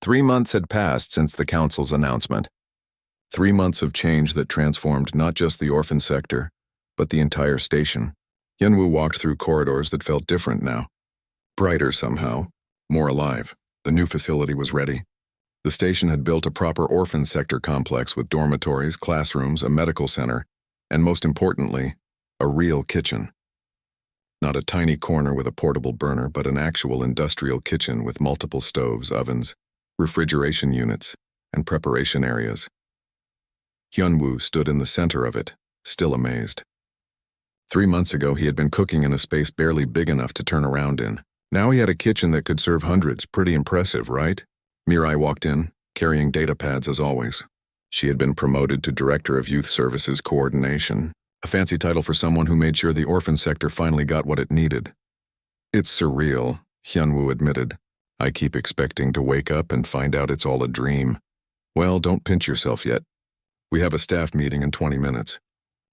3 months had passed since the council's announcement. 3 months of change that transformed not just the orphan sector, but the entire station. Hyunwoo walked through corridors that felt different now. Brighter somehow, more alive. The new facility was ready. The station had built a proper orphan sector complex with dormitories, classrooms, a medical center, and most importantly, a real kitchen. Not a tiny corner with a portable burner, but an actual industrial kitchen with multiple stoves, ovens, refrigeration units, and preparation areas. Hyunwoo stood in the center of it, still amazed. 3 months ago, he had been cooking in a space barely big enough to turn around in. Now he had a kitchen that could serve hundreds. Pretty impressive, right? Mirai walked in, carrying data pads as always. She had been promoted to Director of Youth Services Coordination, a fancy title for someone who made sure the orphan sector finally got what it needed. It's surreal, Hyunwoo admitted. I keep expecting to wake up and find out it's all a dream. Well, don't pinch yourself yet. We have a staff meeting in 20 minutes.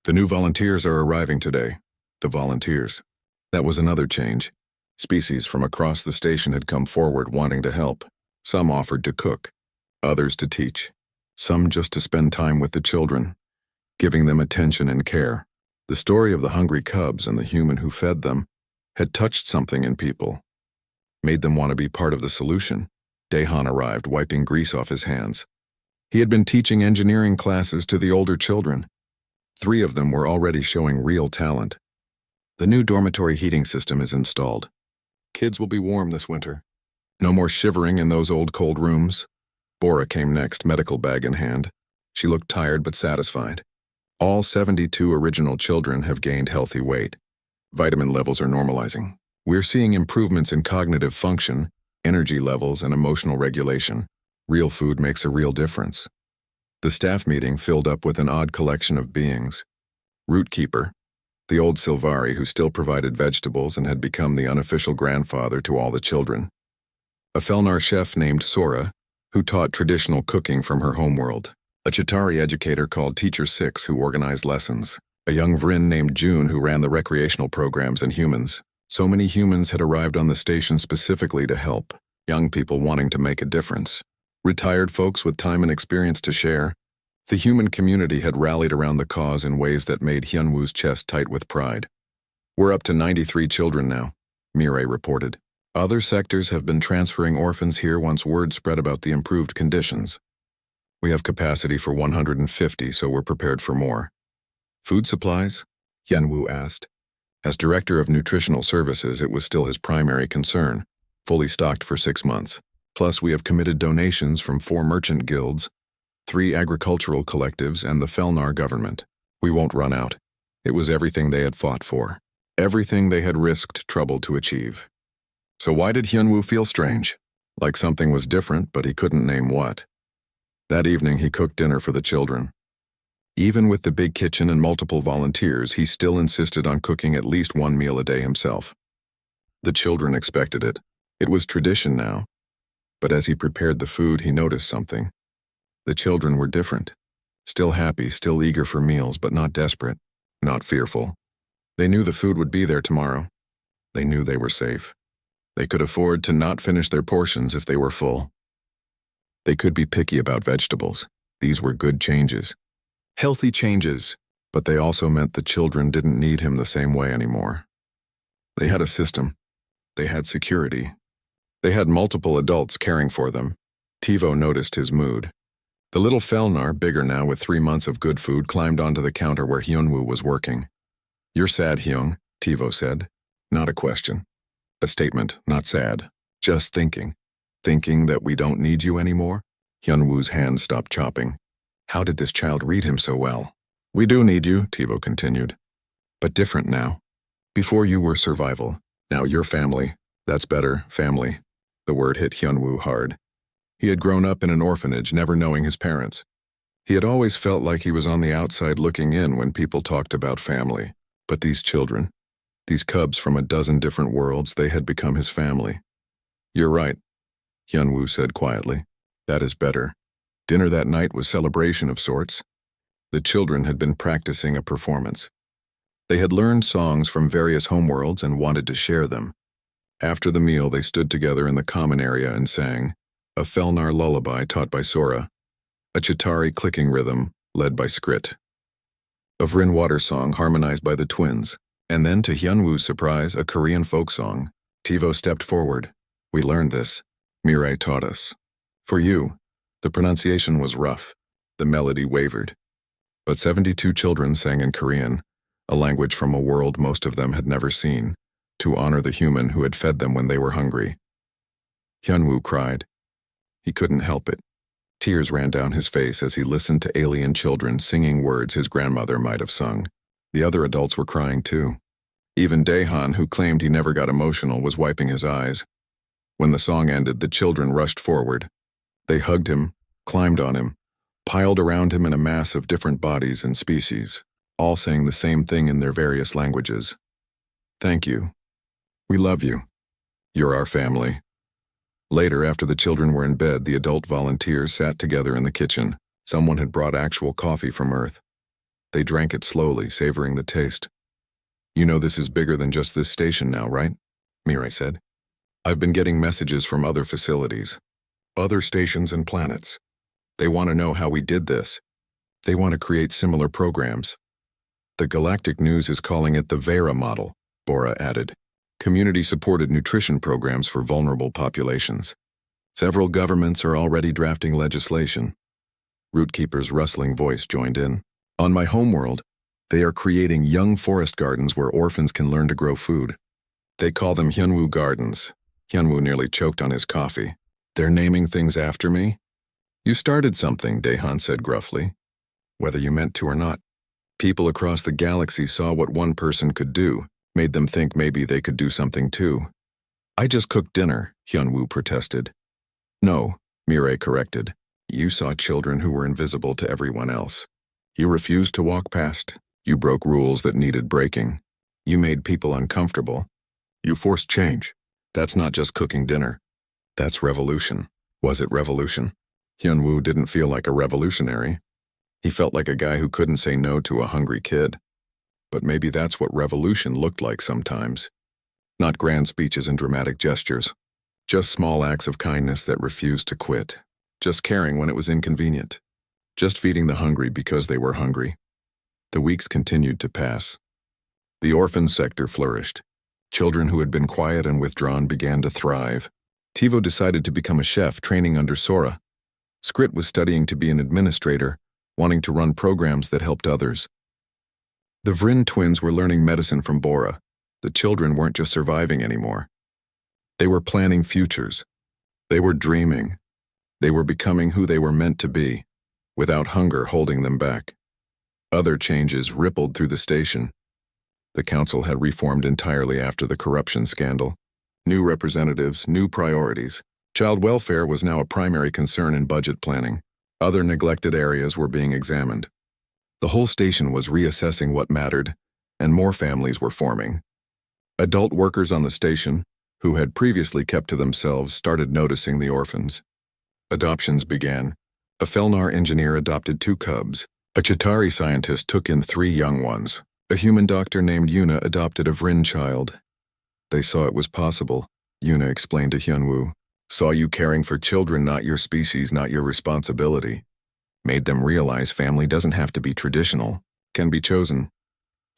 The new volunteers are arriving today. The volunteers. That was another change. Species from across the station had come forward wanting to help. Some offered to cook, others to teach, some just to spend time with the children, giving them attention and care. The story of the hungry cubs and the human who fed them had touched something in people, made them want to be part of the solution. Daehan arrived, wiping grease off his hands. He had been teaching engineering classes to the older children. 3 of them were already showing real talent. The new dormitory heating system is installed. Kids will be warm this winter. No more shivering in those old cold rooms. Bora came next, medical bag in hand. She looked tired but satisfied. All 72 original children have gained healthy weight. Vitamin levels are normalizing. We're seeing improvements in cognitive function, energy levels, and emotional regulation. Real food makes a real difference. The staff meeting filled up with an odd collection of beings. Rootkeeper, the old Silvari who still provided vegetables and had become the unofficial grandfather to all the children. A Felnar chef named Sora, who taught traditional cooking from her homeworld. A Chitauri educator called Teacher 6 who organized lessons. A young Vrin named June who ran the recreational programs and humans. So many humans had arrived on the station specifically to help. Young people wanting to make a difference. Retired folks with time and experience to share. The human community had rallied around the cause in ways that made Hyunwoo's chest tight with pride. We're up to 93 children now, Mirai reported. Other sectors have been transferring orphans here once word spread about the improved conditions. We have capacity for 150, so we're prepared for more. Food supplies? Hyunwoo asked. As Director of Nutritional Services, it was still his primary concern. Fully stocked for 6 months. Plus, we have committed donations from 4 merchant guilds, 3 agricultural collectives, and the Felnar government. We won't run out. It was everything they had fought for. Everything they had risked trouble to achieve. So why did Hyunwoo feel strange? Like something was different, but he couldn't name what. That evening, he cooked dinner for the children. Even with the big kitchen and multiple volunteers, he still insisted on cooking at least 1 meal a day himself. The children expected it. It was tradition now. But as he prepared the food, he noticed something. The children were different. Still happy, still eager for meals, but not desperate, not fearful. They knew the food would be there tomorrow. They knew they were safe. They could afford to not finish their portions if they were full. They could be picky about vegetables. These were good changes. Healthy changes, but they also meant the children didn't need him the same way anymore. They had a system. They had security. They had multiple adults caring for them. Tivo noticed his mood. The little Felnar, bigger now with 3 months of good food, climbed onto the counter where Hyunwoo was working. You're sad, Hyung, Tivo said. Not a question. A statement, not sad. Just thinking. Thinking that we don't need you anymore? Hyunwoo's hand stopped chopping. How did this child read him so well? We do need you, Tivo continued. But different now. Before you were survival. Now you're family. That's better, family. The word hit Hyunwoo hard. He had grown up in an orphanage, never knowing his parents. He had always felt like he was on the outside looking in when people talked about family. But these children, these cubs from a dozen different worlds, they had become his family. You're right, Hyunwoo said quietly. That is better. Dinner that night was celebration of sorts. The children had been practicing a performance. They had learned songs from various homeworlds and wanted to share them. After the meal, they stood together in the common area and sang, a Felnar lullaby taught by Sora, a Chitauri clicking rhythm led by Skrit, a Vryn water song harmonized by the twins, and then, to Hyunwoo's surprise, a Korean folk song. Tivo stepped forward. We learned this. Mirai taught us. For you, the pronunciation was rough. The melody wavered. But 72 children sang in Korean, a language from a world most of them had never seen, to honor the human who had fed them when they were hungry. Hyunwoo cried. He couldn't help it. Tears ran down his face as he listened to alien children singing words his grandmother might have sung. The other adults were crying too. Even Daehan, who claimed he never got emotional, was wiping his eyes. When the song ended, the children rushed forward. They hugged him, climbed on him, piled around him in a mass of different bodies and species, all saying the same thing in their various languages. Thank you. We love you. You're our family. Later, after the children were in bed, the adult volunteers sat together in the kitchen. Someone had brought actual coffee from Earth. They drank it slowly, savoring the taste. You know this is bigger than just this station now, right? Mirai said. I've been getting messages from other facilities, other stations and planets. They want to know how we did this. They want to create similar programs. The Galactic News is calling it the Vera model, Bora added. Community-supported nutrition programs for vulnerable populations. Several governments are already drafting legislation. Rootkeeper's rustling voice joined in. On my homeworld, they are creating young forest gardens where orphans can learn to grow food. They call them Hyunwoo Gardens. Hyunwoo nearly choked on his coffee. They're naming things after me? You started something, Daehan said gruffly. Whether you meant to or not. People across the galaxy saw what one person could do, made them think maybe they could do something too. I just cooked dinner, Hyunwoo protested. No, Mirai corrected. You saw children who were invisible to everyone else. You refused to walk past. You broke rules that needed breaking. You made people uncomfortable. You forced change. That's not just cooking dinner. That's revolution. Was it revolution? Hyunwoo didn't feel like a revolutionary. He felt like a guy who couldn't say no to a hungry kid. But maybe that's what revolution looked like sometimes. Not grand speeches and dramatic gestures. Just small acts of kindness that refused to quit. Just caring when it was inconvenient. Just feeding the hungry because they were hungry. The weeks continued to pass. The orphan sector flourished. Children who had been quiet and withdrawn began to thrive. Tivo decided to become a chef, training under Sora. Skrit was studying to be an administrator, wanting to run programs that helped others. The Vryn twins were learning medicine from Bora. The children weren't just surviving anymore. They were planning futures. They were dreaming. They were becoming who they were meant to be, without hunger holding them back. Other changes rippled through the station. The council had reformed entirely after the corruption scandal. New representatives, new priorities. Child welfare was now a primary concern in budget planning. Other neglected areas were being examined. The whole station was reassessing what mattered, and more families were forming. Adult workers on the station, who had previously kept to themselves, started noticing the orphans. Adoptions began. A Felnar engineer adopted 2 cubs. A Chitauri scientist took in 3 young ones. A human doctor named Yuna adopted a Vryn child. They saw it was possible, Yuna explained to Hyunwoo. Saw you caring for children, not your species, not your responsibility. Made them realize family doesn't have to be traditional, can be chosen.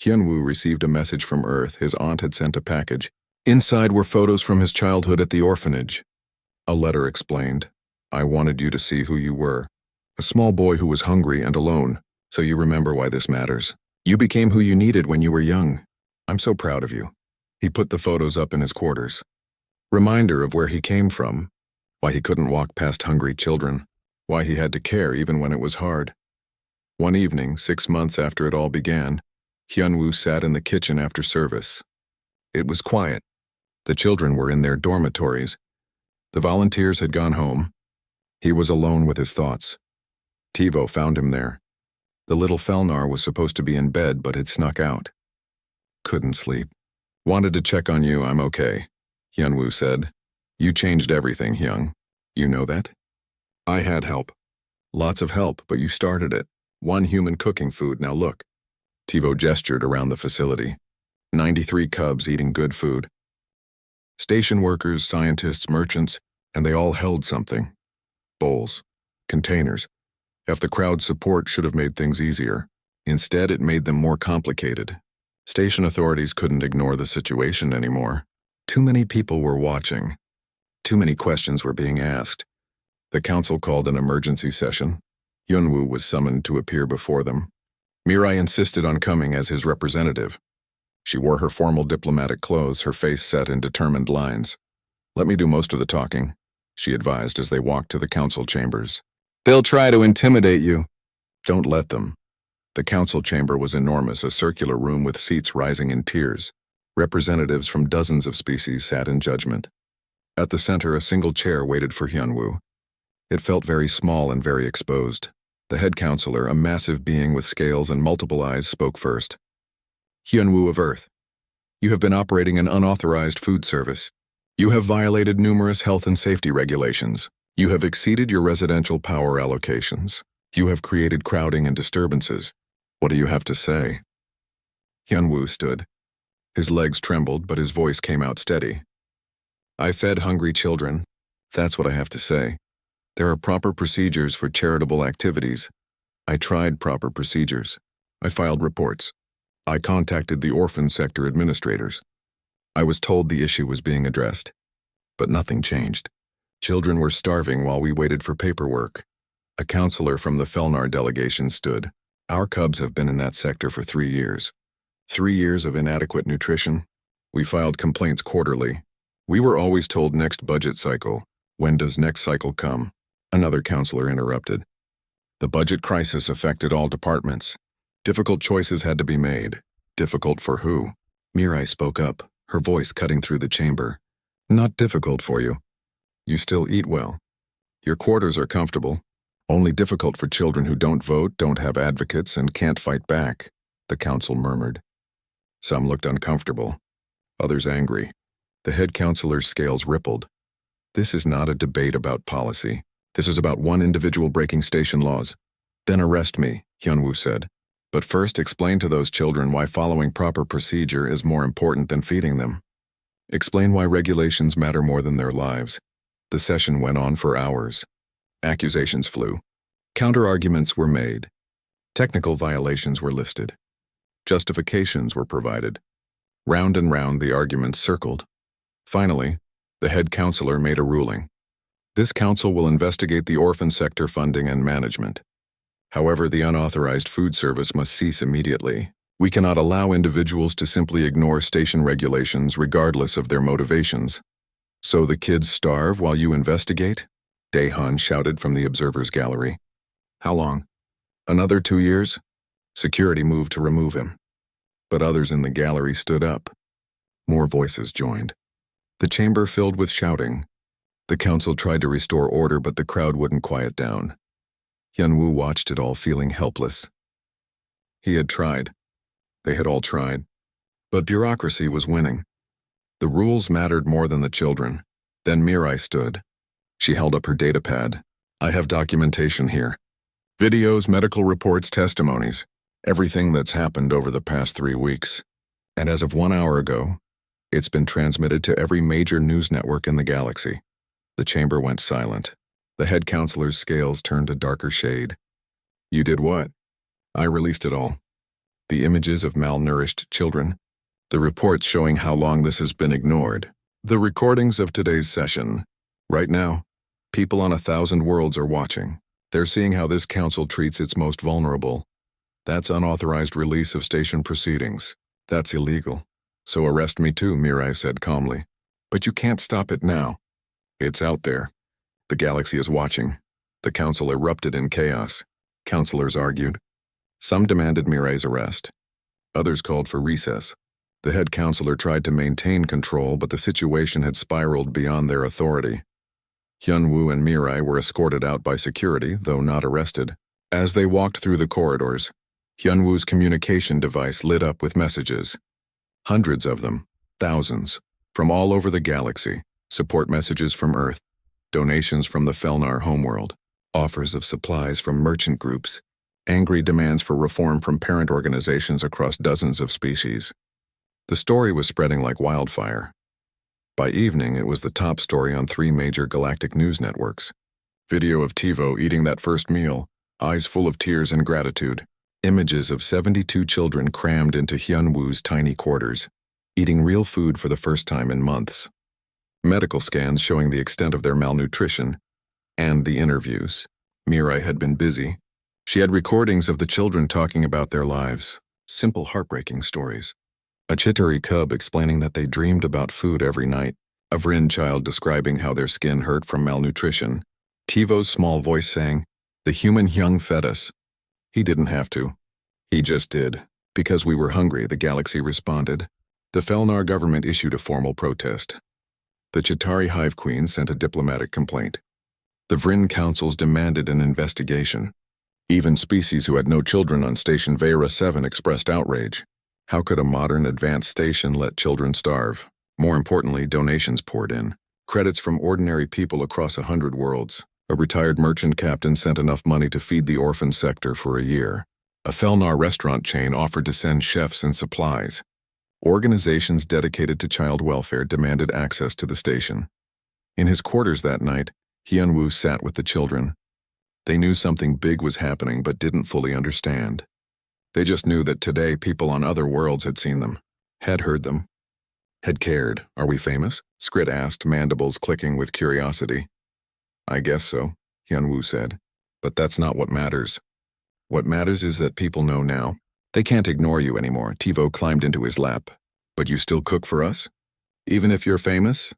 Hyunwoo received a message from Earth. His aunt had sent a package. Inside were photos from his childhood at the orphanage. A letter explained, I wanted you to see who you were. A small boy who was hungry and alone, so you remember why this matters. You became who you needed when you were young. I'm so proud of you. He put the photos up in his quarters. Reminder of where he came from, why he couldn't walk past hungry children, why he had to care even when it was hard. One evening, 6 months after it all began, Hyunwoo sat in the kitchen after service. It was quiet. The children were in their dormitories. The volunteers had gone home. He was alone with his thoughts. Tivo found him there. The little Felnar was supposed to be in bed but had snuck out. Couldn't sleep. Wanted to check on you, I'm okay, Hyunwoo said. You changed everything, Hyung. You know that? I had help. Lots of help, but you started it. 1 human cooking food, now look. Tivo gestured around the facility. 93 cubs eating good food. Station workers, scientists, merchants, and they all held something. bowls, containers. If the crowd's support should have made things easier. Instead, it made them more complicated. Station authorities couldn't ignore the situation anymore. Too many people were watching. Too many questions were being asked. The council called an emergency session. Yunwoo was summoned to appear before them. Mirai insisted on coming as his representative. She wore her formal diplomatic clothes, her face set in determined lines. "Let me do most of the talking," she advised as they walked to the council chambers. "They'll try to intimidate you." "Don't let them." The council chamber was enormous, a circular room with seats rising in tiers. Representatives from dozens of species sat in judgment. At the center, a single chair waited for Hyunwoo. It felt very small and very exposed. The head counselor, a massive being with scales and multiple eyes, spoke first. "Hyunwoo of Earth, you have been operating an unauthorized food service. You have violated numerous health and safety regulations. You have exceeded your residential power allocations. You have created crowding and disturbances. What do you have to say?" Hyunwoo stood. His legs trembled, but his voice came out steady. "I fed hungry children. That's what I have to say. There are proper procedures for charitable activities. I tried proper procedures. I filed reports. I contacted the orphan sector administrators. I was told the issue was being addressed. But nothing changed. Children were starving while we waited for paperwork." A counselor from the Felnar delegation stood. "Our cubs have been in that sector for 3 years. 3 years of inadequate nutrition. We filed complaints quarterly. We were always told next budget cycle. When does next cycle come?" Another counselor interrupted. "The budget crisis affected all departments. Difficult choices had to be made." "Difficult for who?" Mirai spoke up, her voice cutting through the chamber. "Not difficult for you. You still eat well. Your quarters are comfortable. Only difficult for children who don't vote, don't have advocates, and can't fight back," the council murmured. Some looked uncomfortable, others angry. The head counselor's scales rippled. "This is not a debate about policy. This is about one individual breaking station laws." "Then arrest me," Hyunwoo said. "But first explain to those children why following proper procedure is more important than feeding them. Explain why regulations matter more than their lives." The session went on for hours. Accusations flew. Counter-arguments were made. Technical violations were listed. Justifications were provided. Round and round the arguments circled. Finally, the head counselor made a ruling. "This council will investigate the orphan sector funding and management. However, the unauthorized food service must cease immediately. We cannot allow individuals to simply ignore station regulations regardless of their motivations." "So the kids starve while you investigate?" Daehan shouted from the observers' gallery. "How long?" "Another 2 years?" Security moved to remove him. But others in the gallery stood up. More voices joined. The chamber filled with shouting. The council tried to restore order, but the crowd wouldn't quiet down. Hyunwoo watched it all, feeling helpless. He had tried. They had all tried. But bureaucracy was winning. The rules mattered more than the children. Then Mirai stood. She held up her datapad. "I have documentation here. Videos, medical reports, testimonies. Everything that's happened over the past 3 weeks. And as of 1 hour ago, it's been transmitted to every major news network in the galaxy." The chamber went silent. The head counselor's scales turned a darker shade. "You did what?" "I released it all. The images of malnourished children. The reports showing how long this has been ignored. The recordings of today's session. Right now, people on 1,000 worlds are watching. They're seeing how this council treats its most vulnerable. That's unauthorized release of station proceedings. That's illegal. So arrest me too," Mirai said calmly. "But you can't stop it now. It's out there. The galaxy is watching." The council erupted in chaos. Counselors argued. Some demanded Mirai's arrest. Others called for recess. The head counselor tried to maintain control, but the situation had spiraled beyond their authority. Hyunwoo and Mirai were escorted out by security, though not arrested. As they walked through the corridors, Hyunwoo's communication device lit up with messages. Hundreds of them, thousands, from all over the galaxy. Support messages from Earth, donations from the Felnar homeworld, offers of supplies from merchant groups, angry demands for reform from parent organizations across dozens of species. The story was spreading like wildfire. By evening, it was the top story on 3 major galactic news networks. Video of Tivo eating that first meal, eyes full of tears and gratitude. Images of 72 children crammed into Hyunwoo's tiny quarters, eating real food for the first time in months. Medical scans showing the extent of their malnutrition, and the interviews. Mirai had been busy. She had recordings of the children talking about their lives, simple heartbreaking stories. A Chitari cub explaining that they dreamed about food every night, a Vrin child describing how their skin hurt from malnutrition, Tivo's small voice saying, "The human Hyung fed us." He didn't have to. He just did. Because we were hungry, the galaxy responded. The Felnar government issued a formal protest. The Chitari Hive Queen sent a diplomatic complaint. The Vrin councils demanded an investigation. Even species who had no children on Station Vera 7 expressed outrage. How could a modern, advanced station let children starve? More importantly, donations poured in. Credits from ordinary people across 100 worlds. A retired merchant captain sent enough money to feed the orphan sector for a year. A Felnar restaurant chain offered to send chefs and supplies. Organizations dedicated to child welfare demanded access to the station. In his quarters that night, Hyunwoo sat with the children. They knew something big was happening but didn't fully understand. They just knew that today people on other worlds had seen them, had heard them, had cared. "Are we famous?" Skrit asked, mandibles clicking with curiosity. "I guess so," Hyunwoo said. "But that's not what matters. What matters is that people know now. They can't ignore you anymore." Tivo climbed into his lap. "But you still cook for us? Even if you're famous?"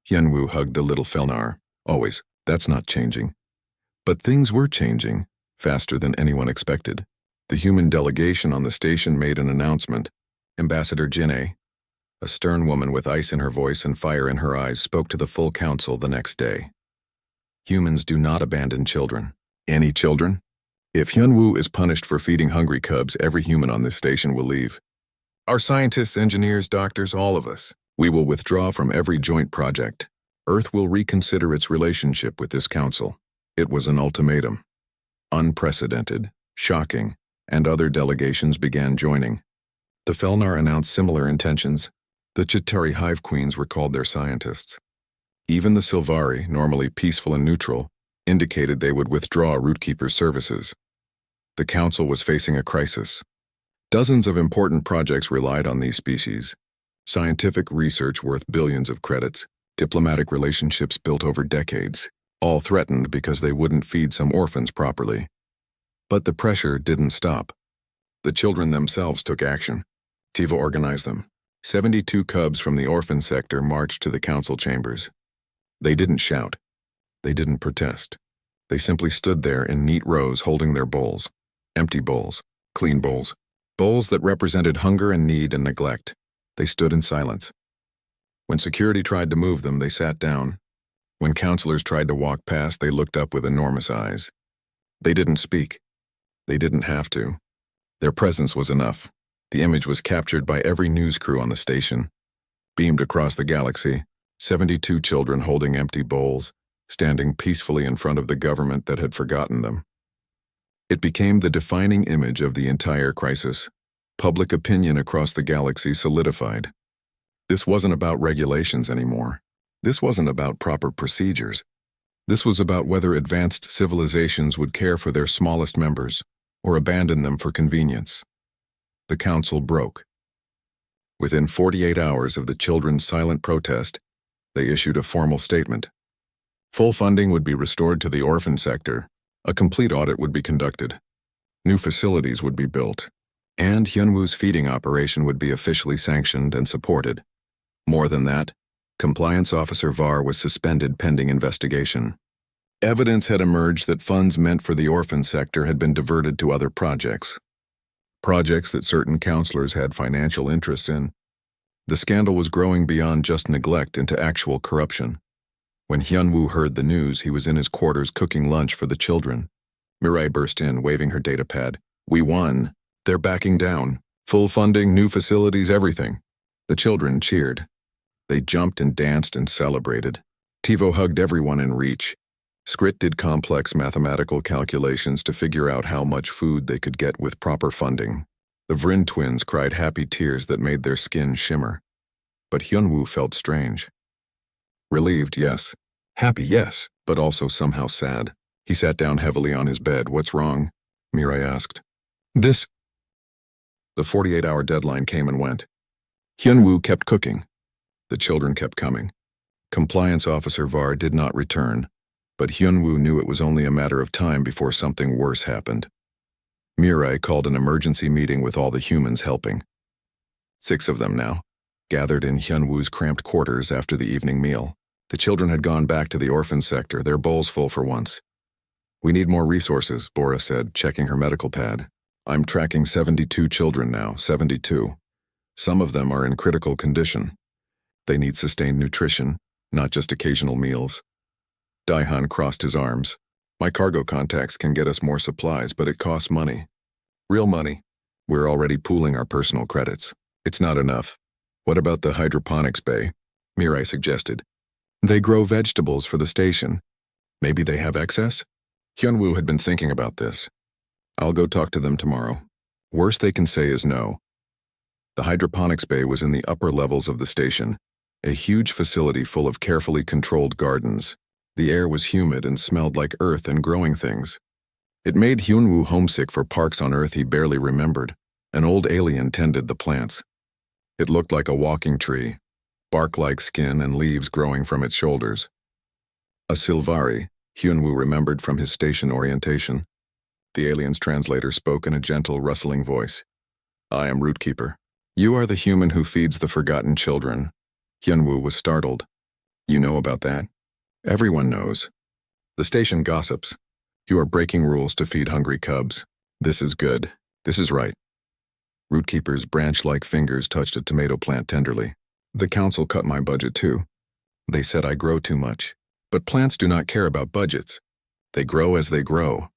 Hyunwoo hugged the little Felnar. "Always. That's not changing." But things were changing, faster than anyone expected. The human delegation on the station made an announcement. Ambassador Jinne, a stern woman with ice in her voice and fire in her eyes, spoke to the full council the next day. Humans do not abandon children. Any children? If Hyunwoo is punished for feeding hungry cubs, every human on this station will leave. Our scientists, engineers, doctors, all of us. We will withdraw from every joint project. Earth will reconsider its relationship with this council. It was an ultimatum. Unprecedented, shocking, and other delegations began joining. The Felnar announced similar intentions. The Chitari Hive Queens were called their scientists. Even the Silvari, normally peaceful and neutral, indicated they would withdraw Rootkeeper's services. The council was facing a crisis. Dozens of important projects relied on these species. Scientific research worth billions of credits, diplomatic relationships built over decades, all threatened because they wouldn't feed some orphans properly. But the pressure didn't stop. The children themselves took action. Tivo organized them. 72 cubs from the orphan sector marched to the council chambers. They didn't shout. They didn't protest. They simply stood there in neat rows holding their bowls. Empty bowls. Clean bowls. Bowls that represented hunger and need and neglect. They stood in silence. When security tried to move them, they sat down. When counselors tried to walk past, they looked up with enormous eyes. They didn't speak. They didn't have to. Their presence was enough. The image was captured by every news crew on the station. Beamed across the galaxy, 72 children holding empty bowls, standing peacefully in front of the government that had forgotten them. It became the defining image of the entire crisis. Public opinion across the galaxy solidified. This wasn't about regulations anymore. This wasn't about proper procedures. This was about whether advanced civilizations would care for their smallest members or abandon them for convenience. The council broke. Within 48 hours of the children's silent protest, they issued a formal statement. Full funding would be restored to the orphan sector. A complete audit would be conducted. New facilities would be built. And Hyunwoo's feeding operation would be officially sanctioned and supported. More than that, Compliance Officer Var was suspended pending investigation. Evidence had emerged that funds meant for the orphan sector had been diverted to other projects. Projects that certain counselors had financial interests in. The scandal was growing beyond just neglect into actual corruption. When Hyunwoo heard the news, he was in his quarters cooking lunch for the children. Mirai burst in, waving her datapad. "We won. They're backing down. Full funding, new facilities, everything." The children cheered. They jumped and danced and celebrated. Tivo hugged everyone in reach. Skrit did complex mathematical calculations to figure out how much food they could get with proper funding. The Vrin twins cried happy tears that made their skin shimmer. But Hyunwoo felt strange. Relieved, yes. Happy, yes, but also somehow sad. He sat down heavily on his bed. What's wrong? Mirai asked. This. The 48-hour deadline came and went. Hyunwoo kept cooking. The children kept coming. Compliance Officer Var did not return, but Hyunwoo knew it was only a matter of time before something worse happened. Mirai called an emergency meeting with all the humans helping. 6 of them now, gathered in Hyunwoo's cramped quarters after the evening meal. The children had gone back to the orphan sector, their bowls full for once. We need more resources, Bora said, checking her medical pad. I'm tracking 72 children now, 72. Some of them are in critical condition. They need sustained nutrition, not just occasional meals. Daihan crossed his arms. My cargo contacts can get us more supplies, but it costs money. Real money. We're already pooling our personal credits. It's not enough. What about the hydroponics bay? Mirai suggested. They grow vegetables for the station. Maybe they have excess? Hyunwoo had been thinking about this. I'll go talk to them tomorrow. Worst they can say is no. The hydroponics bay was in the upper levels of the station, a huge facility full of carefully controlled gardens. The air was humid and smelled like earth and growing things. It made Hyunwoo homesick for parks on Earth he barely remembered. An old alien tended the plants. It looked like a walking tree, bark-like skin and leaves growing from its shoulders. A Silvari, Hyunwoo remembered from his station orientation. The alien's translator spoke in a gentle, rustling voice. I am Rootkeeper. You are the human who feeds the forgotten children. Hyunwoo was startled. You know about that? Everyone knows. The station gossips. You are breaking rules to feed hungry cubs. This is good. This is right. Rootkeeper's branch-like fingers touched a tomato plant tenderly. The council cut my budget too. They said I grow too much. But plants do not care about budgets. They grow as they grow.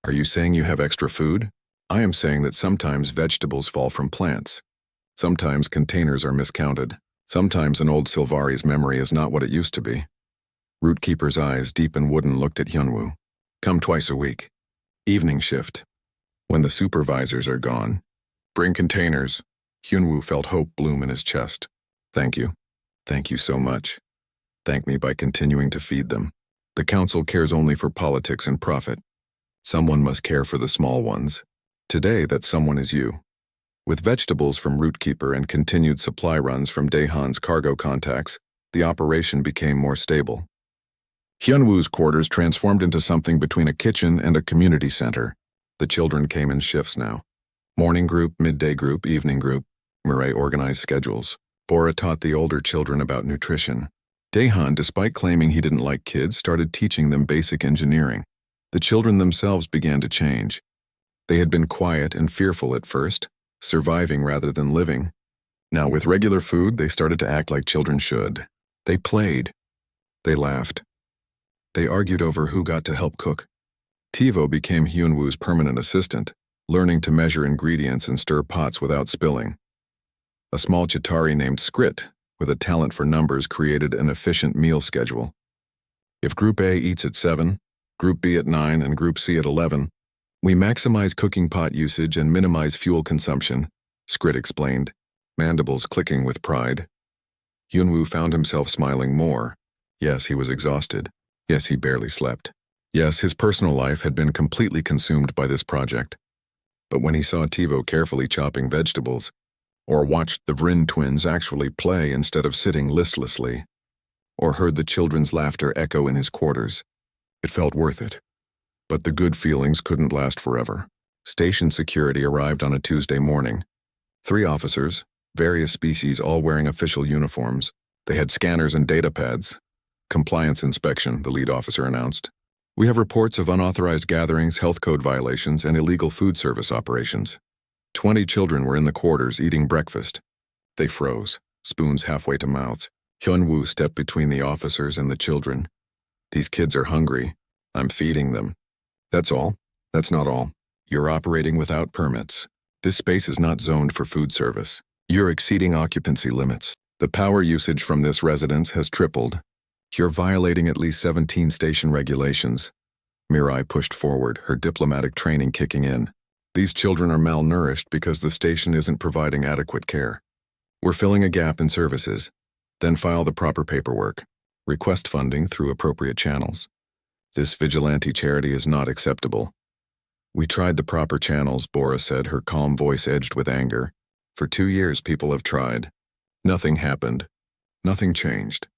Are you saying you have extra food? I am saying that sometimes vegetables fall from plants. Sometimes containers are miscounted. Sometimes an old Silvari's memory is not what it used to be. Rootkeeper's eyes, deep and wooden, looked at Hyunwoo. Come twice a week. Evening shift. When the supervisors are gone. Bring containers. Hyunwoo felt hope bloom in his chest. Thank you. Thank you so much. Thank me by continuing to feed them. The council cares only for politics and profit. Someone must care for the small ones. Today, that someone is you. With vegetables from Rootkeeper and continued supply runs from Daehan's cargo contacts, the operation became more stable. Hyunwoo's quarters transformed into something between a kitchen and a community center. The children came in shifts now. Morning group, midday group, evening group. Mirai organized schedules. Bora taught the older children about nutrition. Daehan, despite claiming he didn't like kids, started teaching them basic engineering. The children themselves began to change. They had been quiet and fearful at first, surviving rather than living. Now, with regular food, they started to act like children should. They played. They laughed. They argued over who got to help cook. Tivo became Hyunwoo's permanent assistant, learning to measure ingredients and stir pots without spilling. A small Chitauri named Skrit, with a talent for numbers, created an efficient meal schedule. If Group A eats at 7, Group B at 9, and Group C at 11, we maximize cooking pot usage and minimize fuel consumption, Skrit explained, mandibles clicking with pride. Hyunwoo found himself smiling more. Yes, he was exhausted. Yes, he barely slept. Yes, his personal life had been completely consumed by this project. But when he saw Tivo carefully chopping vegetables, or watched the Vrin twins actually play instead of sitting listlessly, or heard the children's laughter echo in his quarters, it felt worth it. But the good feelings couldn't last forever. Station security arrived on a Tuesday morning. 3 officers, various species, all wearing official uniforms. They had scanners and data pads. Compliance inspection, the lead officer announced. We have reports of unauthorized gatherings, health code violations, and illegal food service operations. 20 children were in the quarters eating breakfast. They froze, spoons halfway to mouths. Hyunwoo stepped between the officers and the children. These kids are hungry. I'm feeding them. That's all. That's not all. You're operating without permits. This space is not zoned for food service. You're exceeding occupancy limits. The power usage from this residence has tripled. You're violating at least 17 station regulations. Mirai pushed forward, her diplomatic training kicking in. These children are malnourished because the station isn't providing adequate care. We're filling a gap in services. Then file the proper paperwork. Request funding through appropriate channels. This vigilante charity is not acceptable. We tried the proper channels, Bora said, her calm voice edged with anger. For 2 years people have tried. Nothing happened. Nothing changed.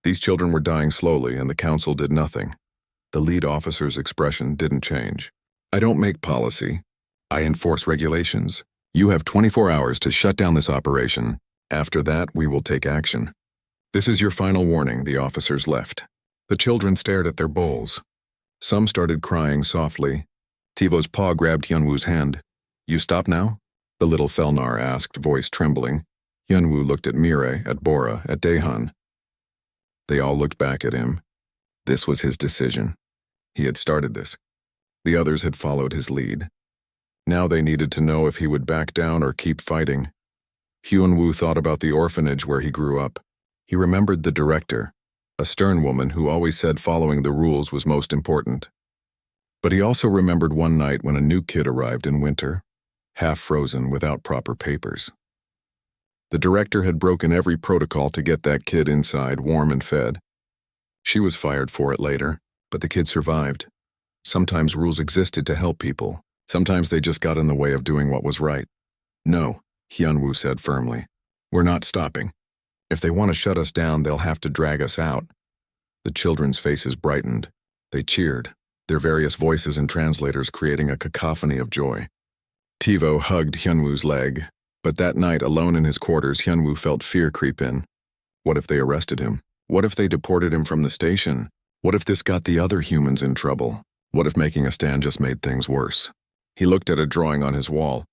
These children were dying slowly and the council did nothing. The lead officer's expression didn't change. I don't make policy. I enforce regulations. You have 24 hours to shut down this operation. After that, we will take action. This is your final warning, the officers left. The children stared at their bowls. Some started crying softly. Tivo's paw grabbed Hyunwoo's hand. You stop now? The little Felnar asked, voice trembling. Hyunwoo looked at Mirai, at Bora, at Daehan. They all looked back at him. This was his decision. He had started this. The others had followed his lead. Now they needed to know if he would back down or keep fighting. Hyunwoo thought about the orphanage where he grew up. He remembered the director, a stern woman who always said following the rules was most important. But he also remembered one night when a new kid arrived in winter, half frozen without proper papers. The director had broken every protocol to get that kid inside, warm and fed. She was fired for it later, but the kid survived. Sometimes rules existed to help people. Sometimes they just got in the way of doing what was right. No, Hyunwoo said firmly. We're not stopping. If they want to shut us down, they'll have to drag us out. The children's faces brightened. They cheered, their various voices and translators creating a cacophony of joy. Tivo hugged Hyunwoo's leg, but that night, alone in his quarters, Hyunwoo felt fear creep in. What if they arrested him? What if they deported him from the station? What if this got the other humans in trouble? What if making a stand just made things worse? He looked at a drawing on his wall.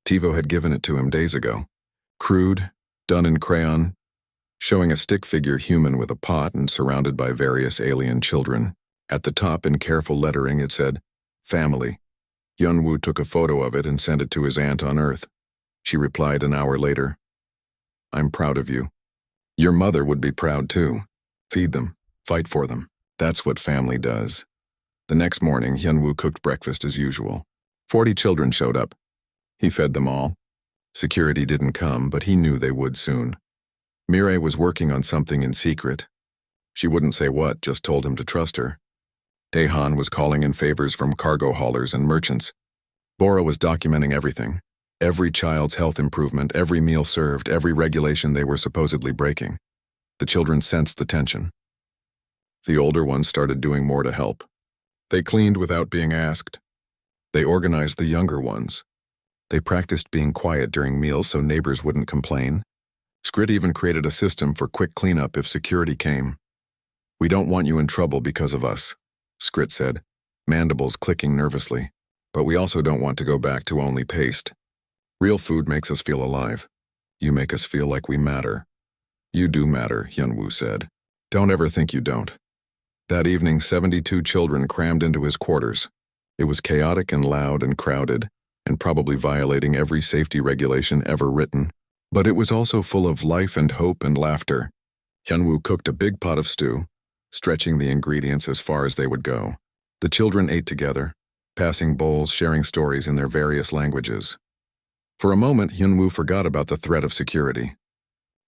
Tivo had given it to him days ago. Crude, done in crayon, showing a stick figure human with a pot and surrounded by various alien children. At the top, in careful lettering, it said, Family. Hyunwoo took a photo of it and sent it to his aunt on Earth. She replied an hour later, I'm proud of you. Your mother would be proud too. Feed them. Fight for them. That's what family does. The next morning, Hyunwoo cooked breakfast as usual. 40 children showed up. He fed them all. Security didn't come, but he knew they would soon. Mirai was working on something in secret. She wouldn't say what, just told him to trust her. Daehan was calling in favors from cargo haulers and merchants. Bora was documenting everything. Every child's health improvement, every meal served, every regulation they were supposedly breaking. The children sensed the tension. The older ones started doing more to help. They cleaned without being asked. They organized the younger ones. They practiced being quiet during meals so neighbors wouldn't complain. Skrit even created a system for quick cleanup if security came. We don't want you in trouble because of us, Skrit said, mandibles clicking nervously. But we also don't want to go back to only paste. Real food makes us feel alive. You make us feel like we matter. You do matter, Hyunwoo said. Don't ever think you don't. That evening, 72 children crammed into his quarters. It was chaotic and loud and crowded, and probably violating every safety regulation ever written. But it was also full of life and hope and laughter. Hyunwoo cooked a big pot of stew, stretching the ingredients as far as they would go. The children ate together, passing bowls, sharing stories in their various languages. For a moment, Hyunwoo forgot about the threat of security.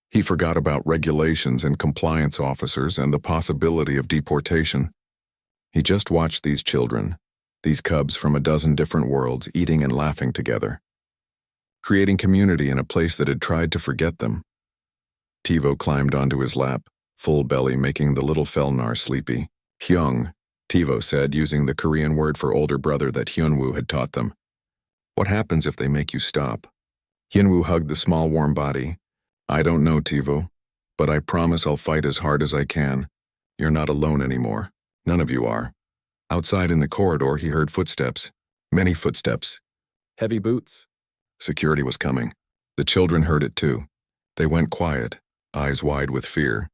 He forgot about regulations and compliance officers and the possibility of deportation. He just watched these children, these cubs from a dozen different worlds, eating and laughing together, creating community in a place that had tried to forget them. Tivo climbed onto his lap, full belly making the little Felnar sleepy. Hyung, Tivo said, using the Korean word for older brother that Hyunwoo had taught them. What happens if they make you stop? Hyunwoo hugged the small warm body. I don't know, Tivo, but I promise I'll fight as hard as I can. You're not alone anymore. None of you are. Outside in the corridor, he heard footsteps. Many footsteps. Heavy boots. Security was coming. The children heard it too. They went quiet, eyes wide with fear.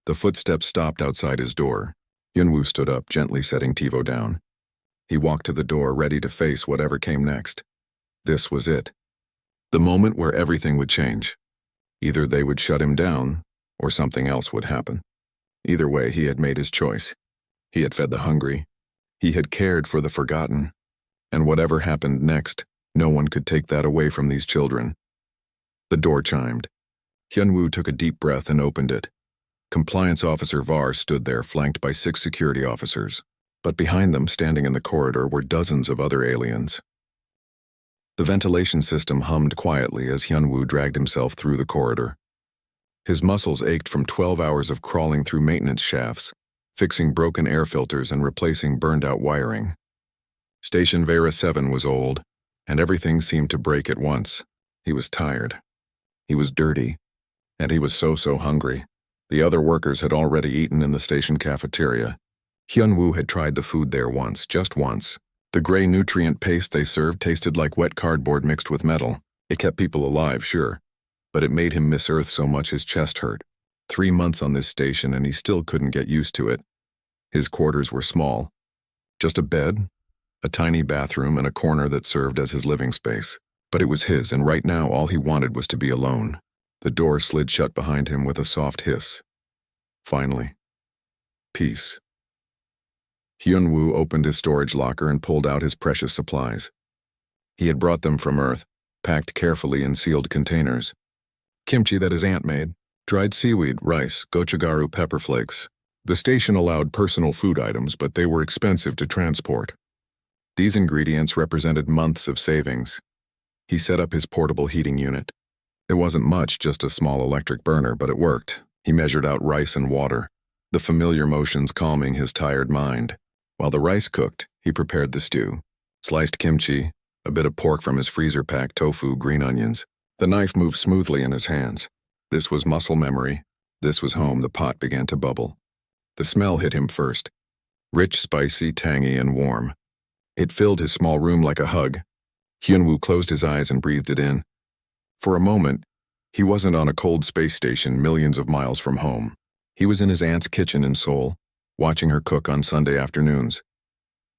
The footsteps stopped outside his door. Hyunwoo stood up, gently setting Tivo down. He walked to the door, ready to face whatever came next. This was it. The moment where everything would change. Either they would shut him down, or something else would happen. Either way, he had made his choice. He had fed the hungry. He had cared for the forgotten. And whatever happened next, no one could take that away from these children. The door chimed. Hyunwoo took a deep breath and opened it. Compliance Officer Var stood there, flanked by 6 security officers. But behind them, standing in the corridor, were dozens of other aliens. The ventilation system hummed quietly as Hyunwoo dragged himself through the corridor. His muscles ached from 12 hours of crawling through maintenance shafts, fixing broken air filters and replacing burned-out wiring. Station Vera 7 was old, and everything seemed to break at once. He was tired. He was dirty. And he was so hungry. The other workers had already eaten in the station cafeteria. Hyunwoo had tried the food there once, just once. The gray nutrient paste they served tasted like wet cardboard mixed with metal. It kept people alive, sure, but it made him miss Earth so much his chest hurt. 3 months on this station and he still couldn't get used to it. His quarters were small. Just a bed, a tiny bathroom, and a corner that served as his living space. But it was his, and right now all he wanted was to be alone. The door slid shut behind him with a soft hiss. Finally. Peace. Hyunwoo opened his storage locker and pulled out his precious supplies. He had brought them from Earth, packed carefully in sealed containers. Kimchi that his aunt made, dried seaweed, rice, gochugaru pepper flakes. The station allowed personal food items, but they were expensive to transport. These ingredients represented months of savings. He set up his portable heating unit. It wasn't much, just a small electric burner, but it worked. He measured out rice and water, the familiar motions calming his tired mind. While the rice cooked, he prepared the stew. Sliced kimchi, a bit of pork from his freezer-packed tofu, green onions. The knife moved smoothly in his hands. This was muscle memory. This was home. The pot began to bubble. The smell hit him first. Rich, spicy, tangy, and warm. It filled his small room like a hug. Hyunwoo closed his eyes and breathed it in. For a moment, he wasn't on a cold space station millions of miles from home. He was in his aunt's kitchen in Seoul, watching her cook on Sunday afternoons.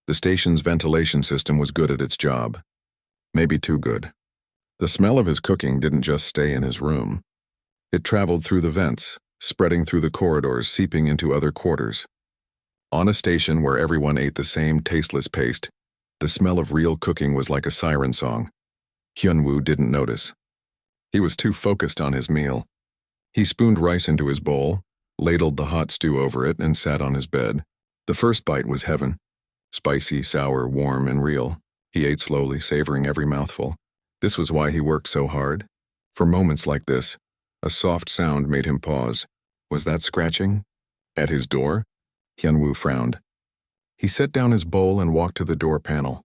The station's ventilation system was good at its job. Maybe too good. The smell of his cooking didn't just stay in his room. It traveled through the vents, spreading through the corridors, seeping into other quarters. On a station where everyone ate the same tasteless paste, the smell of real cooking was like a siren song. Hyunwoo didn't notice. He was too focused on his meal. He spooned rice into his bowl, ladled the hot stew over it, and sat on his bed. The first bite was heaven. Spicy, sour, warm, and real. He ate slowly, savoring every mouthful. This was why he worked so hard. For moments like this, a soft sound made him pause. Was that scratching? At his door? Hyunwoo frowned. He set down his bowl and walked to the door panel.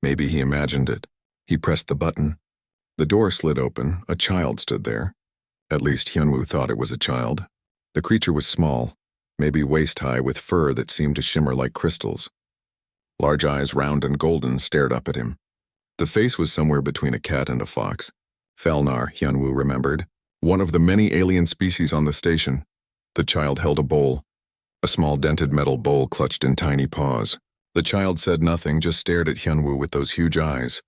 Maybe he imagined it. He pressed the button. The door slid open. A child stood there. At least Hyunwoo thought it was a child. The creature was small, maybe waist-high, with fur that seemed to shimmer like crystals. Large eyes, round and golden, stared up at him. The face was somewhere between a cat and a fox. Felnar, Hyunwoo remembered. One of the many alien species on the station. The child held a bowl. A small dented metal bowl clutched in tiny paws. The child said nothing, just stared at Hyunwoo with those huge eyes.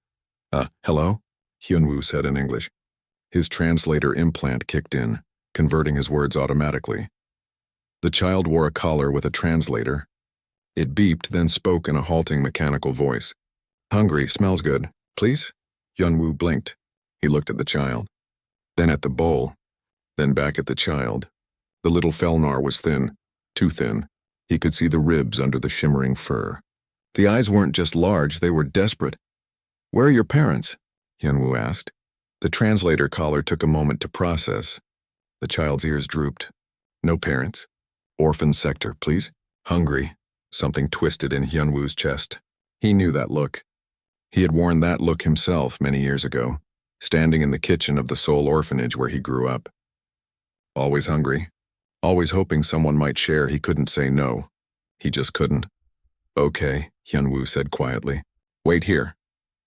Hello? Hyunwoo said in English. His translator implant kicked in, converting his words automatically. The child wore a collar with a translator. It beeped, then spoke in a halting mechanical voice. Hungry, smells good. Please? Hyunwoo blinked. He looked at the child. Then at the bowl. Then back at the child. The little Felnar was thin. Too thin. He could see the ribs under the shimmering fur. The eyes weren't just large, they were desperate. Where are your parents? Hyunwoo asked. The translator collar took a moment to process. The child's ears drooped. No parents. Orphan sector, please. Hungry. Something twisted in Hyunwoo's chest. He knew that look. He had worn that look himself many years ago, standing in the kitchen of the Seoul orphanage where he grew up. Always hungry. Always hoping someone might share. He couldn't say no. He just couldn't. Okay, Hyunwoo said quietly. Wait here.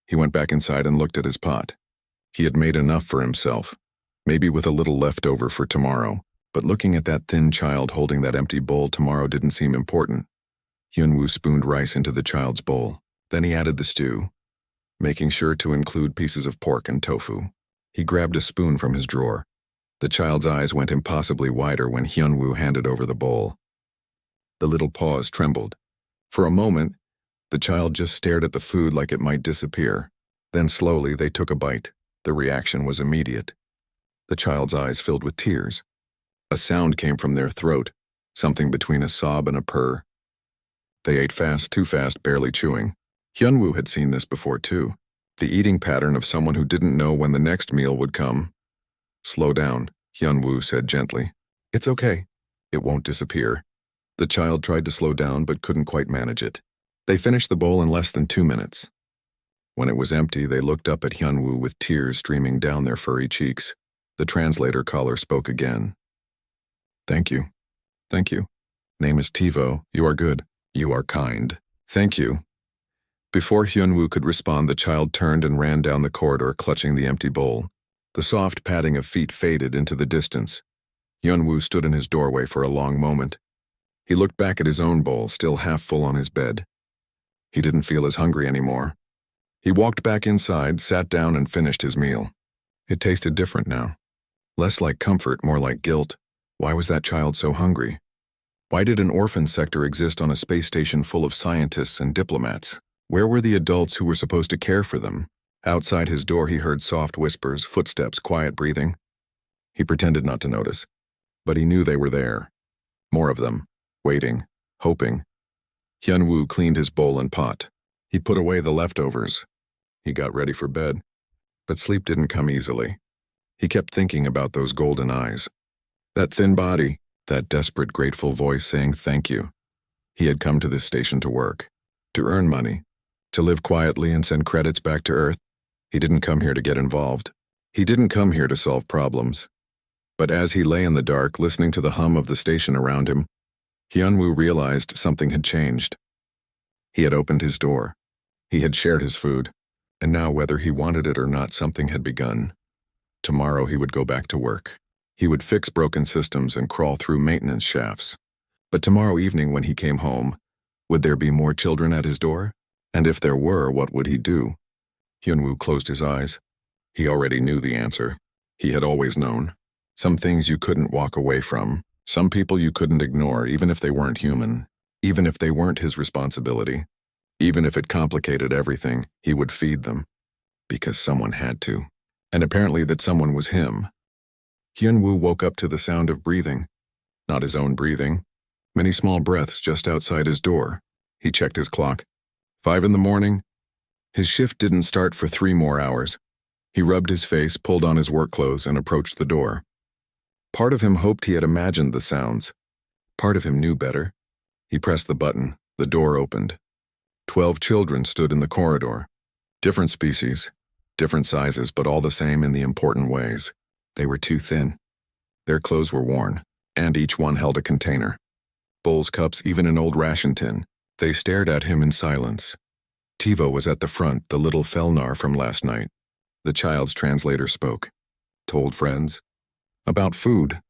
He went back inside and looked at his pot. He had made enough for himself, maybe with a little left over for tomorrow, but looking at that thin child holding that empty bowl tomorrow didn't seem important. Hyunwoo spooned rice into the child's bowl. Then he added the stew, making sure to include pieces of pork and tofu. He grabbed a spoon from his drawer. The child's eyes went impossibly wider when Hyunwoo handed over the bowl. The little paws trembled. For a moment, the child just stared at the food like it might disappear. Then slowly they took a bite. The reaction was immediate. The child's eyes filled with tears. A sound came from their throat, something between a sob and a purr. They ate fast, too fast, barely chewing. Hyunwoo had seen this before too. The eating pattern of someone who didn't know when the next meal would come. Slow down, Hyunwoo said gently. It's okay. It won't disappear. The child tried to slow down but couldn't quite manage it. They finished the bowl in less than 2 minutes. When it was empty, they looked up at Hyunwoo with tears streaming down their furry cheeks. The translator caller spoke again. Thank you. Thank you. Name is Tivo. You are good. You are kind. Thank you. Before Hyunwoo could respond, the child turned and ran down the corridor, clutching the empty bowl. The soft padding of feet faded into the distance. Hyunwoo stood in his doorway for a long moment. He looked back at his own bowl, still half full on his bed. He didn't feel as hungry anymore. He walked back inside, sat down, and finished his meal. It tasted different now. Less like comfort, more like guilt. Why was that child so hungry? Why did an orphan sector exist on a space station full of scientists and diplomats? Where were the adults who were supposed to care for them? Outside his door, he heard soft whispers, footsteps, quiet breathing. He pretended not to notice, but he knew they were there. More of them, waiting, hoping. Hyunwoo cleaned his bowl and pot. He put away the leftovers. He got ready for bed, but sleep didn't come easily. He kept thinking about those golden eyes. That thin body, that desperate, grateful voice saying thank you. He had come to this station to work, to earn money, to live quietly and send credits back to Earth. He didn't come here to get involved. He didn't come here to solve problems. But as he lay in the dark, listening to the hum of the station around him, Hyunwoo realized something had changed. He had opened his door. He had shared his food. And now, whether he wanted it or not, something had begun. Tomorrow he would go back to work. He would fix broken systems and crawl through maintenance shafts. But tomorrow evening when he came home, would there be more children at his door? And if there were, what would he do? Hyunwoo closed his eyes. He already knew the answer. He had always known. Some things you couldn't walk away from. Some people you couldn't ignore, even if they weren't human. Even if they weren't his responsibility. Even if it complicated everything, he would feed them. Because someone had to. And apparently that someone was him. Hyunwoo woke up to the sound of breathing. Not his own breathing. Many small breaths just outside his door. He checked his clock. 5 in the morning. His shift didn't start for 3 more hours. He rubbed his face, pulled on his work clothes, and approached the door. Part of him hoped he had imagined the sounds. Part of him knew better. He pressed the button. The door opened. 12 children stood in the corridor. Different species, different sizes, but all the same in the important ways. They were too thin. Their clothes were worn, and each one held a container. Bowls, cups, even an old ration tin. They stared at him in silence. Tivo was at the front, the little Felnar from last night. The child's translator spoke. Told friends. About food.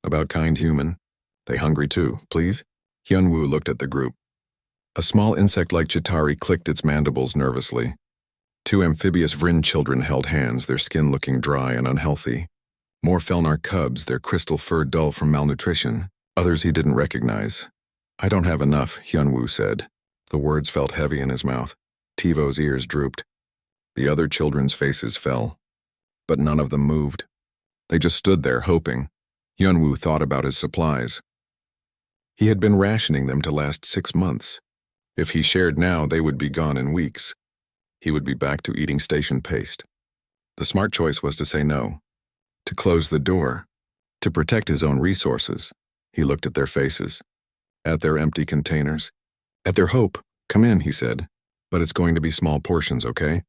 About kind human. They hungry too, please? Hyunwoo looked at the group. A small insect like Chitari clicked its mandibles nervously. 2 amphibious Vrin children held hands, their skin looking dry and unhealthy. More Felnar cubs, their crystal fur dull from malnutrition. Others he didn't recognize. I don't have enough, Hyunwoo said. The words felt heavy in his mouth. Tivo's ears drooped. The other children's faces fell. But none of them moved. They just stood there, hoping. Hyunwoo thought about his supplies. He had been rationing them to last 6 months. If he shared now, they would be gone in weeks. He would be back to eating station paste. The smart choice was to say no. To close the door. To protect his own resources. He looked at their faces. At their empty containers. At their hope. Come in, he said. But it's going to be small portions, okay?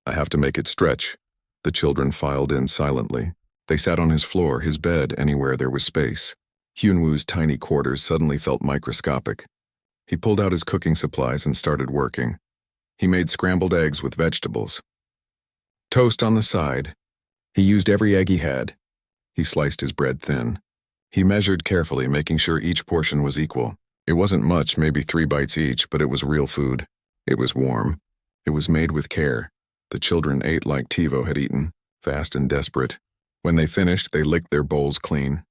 I have to make it stretch. The children filed in silently. They sat on his floor, his bed, anywhere there was space. Hyunwoo's tiny quarters suddenly felt microscopic. He pulled out his cooking supplies and started working. He made scrambled eggs with vegetables. Toast on the side. He used every egg he had. He sliced his bread thin. He measured carefully, making sure each portion was equal. It wasn't much, maybe 3 bites each, but it was real food. It was warm. It was made with care. The children ate like Tivo had eaten, fast and desperate. When they finished, they licked their bowls clean.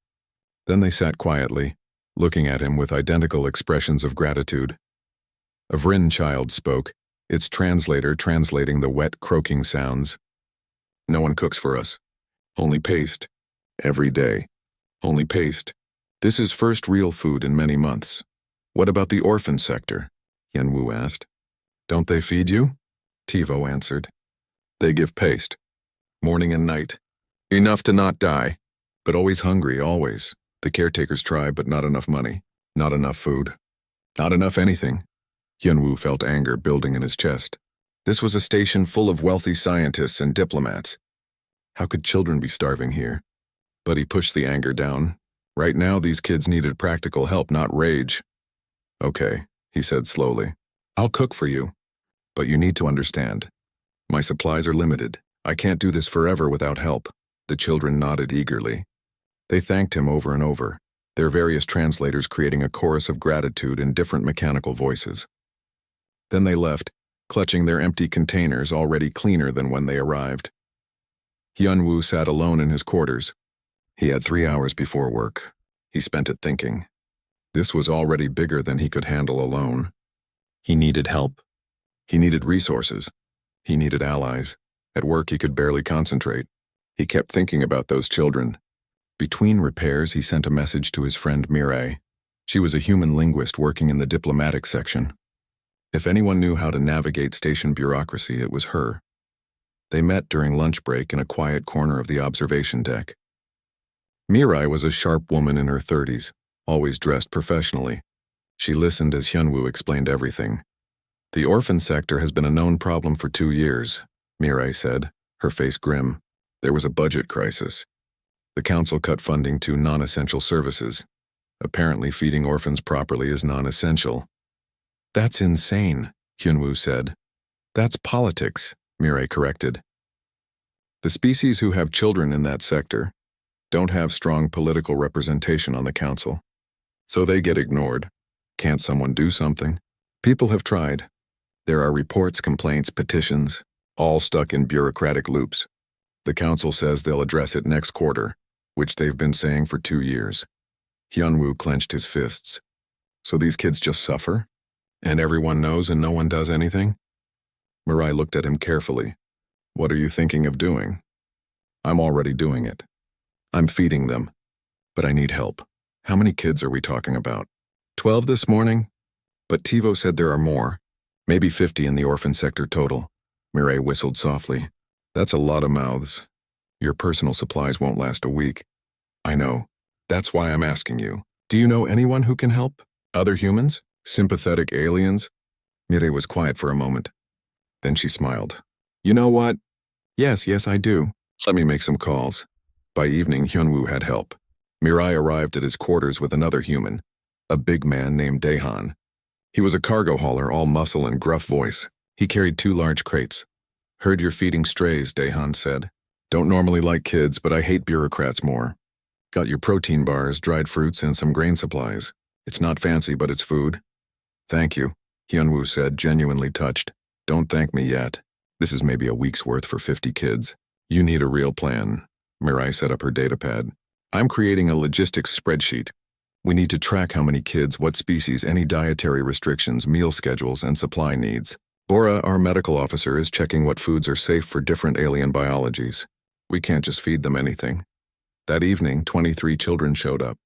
Then they sat quietly, looking at him with identical expressions of gratitude. A Vrin child spoke, its translator translating the wet, croaking sounds. No one cooks for us. Only paste. Every day. Only paste. This is first real food in many months. What about the orphan sector? Yenwu asked. Don't they feed you? Tivo answered. They give paste. Morning and night. Enough to not die. But always hungry, always. The caretakers try, but not enough money. Not enough food. Not enough anything. Yenwu felt anger building in his chest. This was a station full of wealthy scientists and diplomats. How could children be starving here? But he pushed the anger down. Right now, these kids needed practical help, not rage. Okay, he said slowly. I'll cook for you. But you need to understand. My supplies are limited. I can't do this forever without help. The children nodded eagerly. They thanked him over and over, their various translators creating a chorus of gratitude in different mechanical voices. Then they left, clutching their empty containers already cleaner than when they arrived. Hyunwoo sat alone in his quarters. He had 3 hours before work. He spent it thinking. This was already bigger than he could handle alone. He needed help. He needed resources. He needed allies. At work, he could barely concentrate. He kept thinking about those children. Between repairs, he sent a message to his friend Mirai. She was a human linguist working in the diplomatic section. If anyone knew how to navigate station bureaucracy, it was her. They met during lunch break in a quiet corner of the observation deck. Mirai was a sharp woman in her 30s, always dressed professionally. She listened as Hyunwoo explained everything. The orphan sector has been a known problem for 2 years, Mirai said, her face grim. There was a budget crisis. The council cut funding to non-essential services. Apparently feeding orphans properly is non-essential. That's insane, Hyunwoo said. That's politics, Mirai corrected. The species who have children in that sector don't have strong political representation on the council. So they get ignored. Can't someone do something? People have tried. There are reports, complaints, petitions, all stuck in bureaucratic loops. The council says they'll address it next quarter, which they've been saying for 2 years. Hyunwoo clenched his fists. So these kids just suffer? And everyone knows and no one does anything? Mirai looked at him carefully. What are you thinking of doing? I'm already doing it. I'm feeding them. But I need help. How many kids are we talking about? 12 this morning? But Tivo said there are more. Maybe 50 in the orphan sector total. Mirai whistled softly. That's a lot of mouths. Your personal supplies won't last a week. I know. That's why I'm asking you. Do you know anyone who can help? Other humans? Sympathetic aliens? Mirai was quiet for a moment. Then she smiled. You know what? Yes, I do. Let me make some calls. By evening, Hyunwoo had help. Mirai arrived at his quarters with another human, a big man named Daehan. He was a cargo hauler, all muscle and gruff voice. He carried 2 large crates. Heard you're feeding strays, Daehan said. Don't normally like kids, but I hate bureaucrats more. Got your protein bars, dried fruits, and some grain supplies. It's not fancy, but it's food. Thank you, Hyunwoo said, genuinely touched. Don't thank me yet. This is maybe a week's worth for 50 kids. You need a real plan. Mirai set up her datapad. I'm creating a logistics spreadsheet. We need to track how many kids, what species, any dietary restrictions, meal schedules, and supply needs. Bora, our medical officer, is checking what foods are safe for different alien biologies. We can't just feed them anything. That evening, 23 children showed up.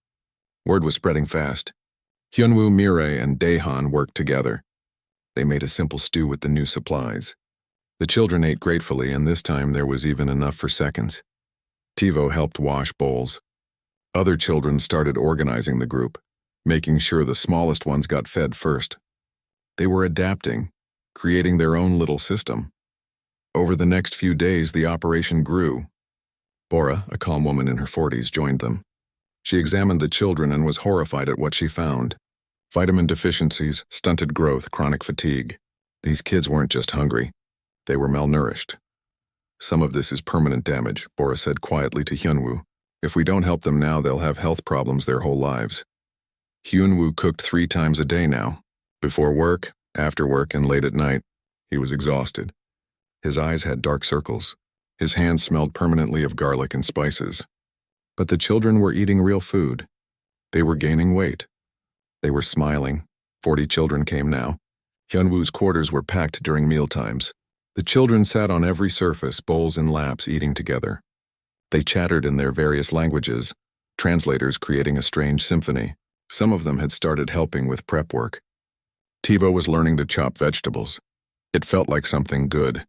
Word was spreading fast. Hyunwoo, Mirai, and Daehan worked together. They made a simple stew with the new supplies. The children ate gratefully, and this time there was even enough for seconds. Tivo helped wash bowls. Other children started organizing the group, making sure the smallest ones got fed first. They were adapting, creating their own little system. Over the next few days, the operation grew. Bora, a calm woman in her 40s, joined them. She examined the children and was horrified at what she found. Vitamin deficiencies, stunted growth, chronic fatigue. These kids weren't just hungry. They were malnourished. Some of this is permanent damage, Bora said quietly to Hyunwoo. If we don't help them now, they'll have health problems their whole lives. Hyunwoo cooked 3 times a day now. Before work, after work, and late at night. He was exhausted. His eyes had dark circles. His hands smelled permanently of garlic and spices. But the children were eating real food. They were gaining weight. They were smiling. 40 children came now. Hyunwoo's quarters were packed during mealtimes. The children sat on every surface, bowls and laps, eating together. They chattered in their various languages, translators creating a strange symphony. Some of them had started helping with prep work. Tivo was learning to chop vegetables. It felt like something good,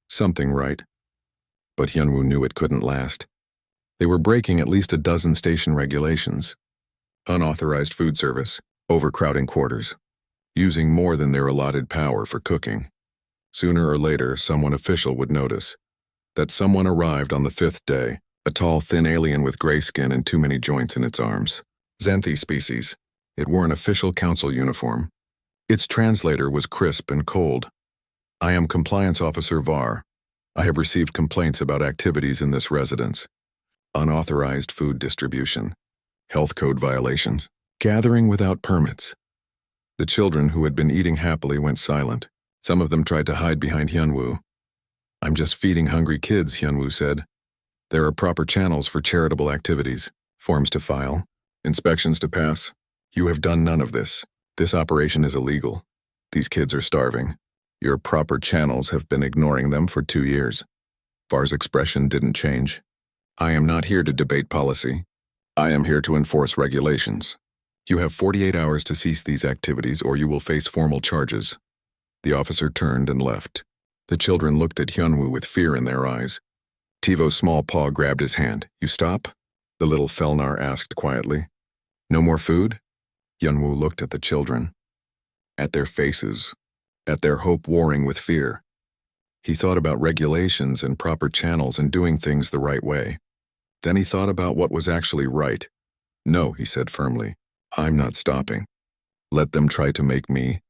something right. But Hyunwoo knew it couldn't last. They were breaking at least a dozen station regulations. Unauthorized food service, overcrowding quarters, using more than their allotted power for cooking. Sooner or later, someone official would notice. That someone arrived on the 5th day, a tall, thin alien with gray skin and too many joints in its arms. Xanthi species. It wore an official council uniform. Its translator was crisp and cold. I am Compliance Officer Var. I have received complaints about activities in this residence. Unauthorized food distribution. Health code violations. Gathering without permits. The children who had been eating happily went silent. Some of them tried to hide behind Hyunwoo. I'm just feeding hungry kids, Hyunwoo said. There are proper channels for charitable activities, forms to file, inspections to pass. You have done none of this. This operation is illegal. These kids are starving. Your proper channels have been ignoring them for 2 years. Var's expression didn't change. I am not here to debate policy. I am here to enforce regulations. You have 48 hours to cease these activities or you will face formal charges. The officer turned and left. The children looked at Hyunwoo with fear in their eyes. Tivo's small paw grabbed his hand. You stop? The little Felnar asked quietly. No more food? Hyunwoo looked at the children. At their faces. At their hope warring with fear. He thought about regulations and proper channels and doing things the right way. Then he thought about what was actually right. No, he said firmly. I'm not stopping. Let them try to make me,